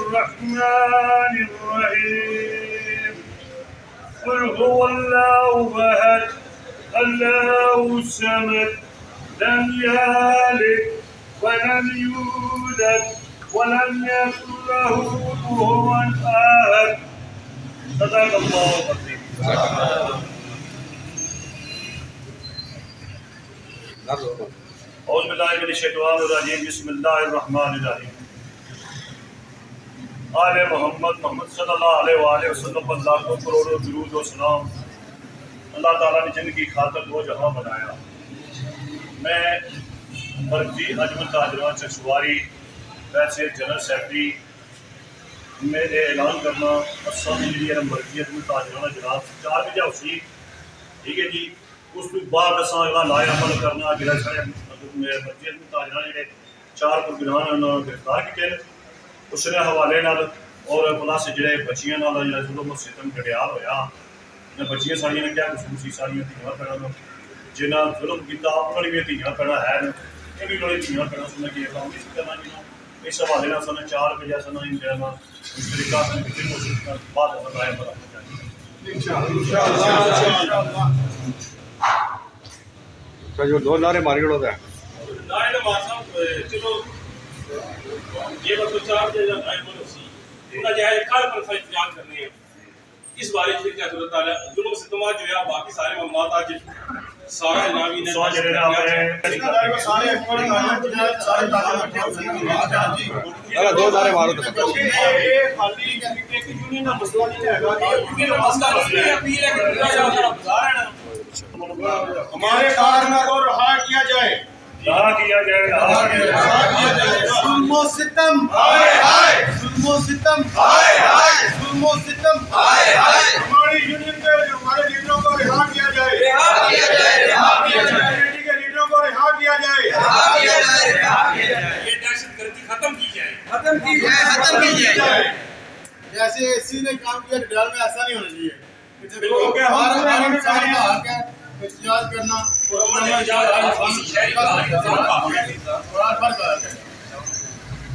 الرحمن الرحيم قل هو الله أحد الله الصمد لم يلد ولم يولد ولم يكن له كفوا أحد صدق الله العظيم. أعوذ بالله من الشيطان الرجيم بسم الله الرحمن الرحيم. आले मोहम्मद सल्लल्लाहु अलैहि वसल्लम पर लाखों करोड़ों दुरूद और सलाम। अल्लाह ताला ने जिनकी खातिर दो जहां बनाया। मैं मर्जी अजमत ताजरान चकसवारी वैसे जनरल सेक्रेटरी मेरे ऐलान करना जी मर्जी अजमत ताजरान जनाब 4 बजे उसी ठीक है जी। उस तो बाद असा लाया अमल करना जिला साढ़े मर्जी अजमत ताजरान जो 4 प्रोग्राम गिरफ्तार किए उसने हवाले नाल और प्लस जो बच्चियों जुल्म सितम गड़ियाल होया बच्चियां साड़ियां ने क्या कसूर सी साड़ियां धीआं भैनों जिन्हें जुल्म किया उन्होंने भी धीआं भैनों है ये भी उन्होंने धीआं भैनों सुनने की काम नहीं करना जिन्होंने इस हवाले नाल सन 4 बजे सन तरीका बाद बताया जो दो नारे मारी गड़ो है चलो ये मतलब 4 बजे उन्हें जाए कल पर इंतजार करने हैं इस बारे में क्या जरूरत है जुल्म सितमा जो है बाकी सारे मामलात आज सारा इनामी ने सारे दो नारे मारो तो ये खाली एक यूनियन का मसला नहीं है यूनियन का मसला नहीं है अपील है कि हमारे कारनामा को रहा किया जाए जुल्मो सितम हाय हाय जुल्मो सितम हाय हाय जुल्मो सितम हाय हाय हमारी यूनियन के हमारे लीडरों को रिहा किया जाए रिहा किया जाए रिहा किया जाए पार्टी के लीडरों को रिहा किया जाए रिहा किया जाए रिहा किया जाए ये दहशतगर्दी खत्म की जाए खत्म की जाए खत्म की जाए। जैसे एसी ने काम किया डल में ऐसा नहीं होना चाहिए बिल्कुल क्या हर इंसान का हक है इख्तियार करना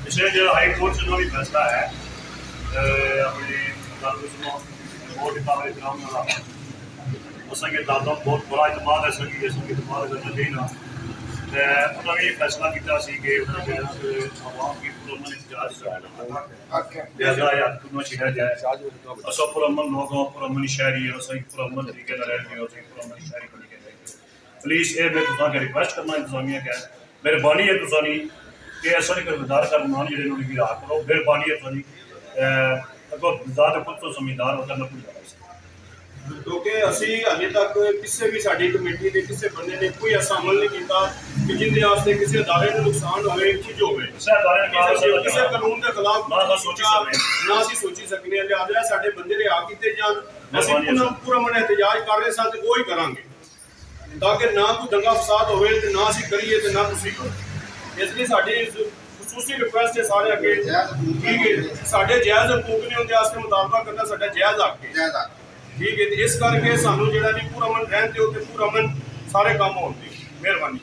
पिछले जो हाई कोर्ट से जो भी फैसला है अपने वोट इकराम असेंगे दादा बहुत बड़ा इतमाद है संगी इतमाद करना चाहिए उन्होंने ये फैसला किया कि आवाम की पुरअमन एहतजाज लिहाजा छेड़ा जाए असा पुरअमन लोग पुरअमन शहरी पुरअमन तरीके पुरअमन शहरी प्लीज़ ये मैं तुसा रिक्वेस्ट करना इंतजामिया क्या मेहरबानी है तुसा नहीं कि ऐसा नहीं किरदार का मान जो राह करो मेहरबानी है तुसी अगो ज़्यादा खुद तो समझदार होकर ना कुछ क्योंकि असी हाले तक किसी भी साड़ी कमेटी के किसी बंदे ने कोई ऐसा अमल नहीं किया कि जिंदे वास्ते किसी अदारे को नुकसान होवे चीज होवे किसी कानून के खिलाफ ना सोची सकने लिहाजा साडे बंदे रिहा कीते जान असी पूरा मन एहतजाज कर रहे सन ते वो ही करांगे ताकि ना कोई दंगा फसाद होवे ते ना असी करिए ते ना तुसी करो इसलिए साडी खसूसी रिक्वेस्ट है सारे अगे ठीक है साडे जायज़ हकूक ने उनके वास्ते मुतालबा करना साडा जायज़ हक है ठीक है इस करके सानू जेड़ा नहीं पूरा मन रहन दिओ ते पूरा मन सारे काम होंदे मेहरबानी।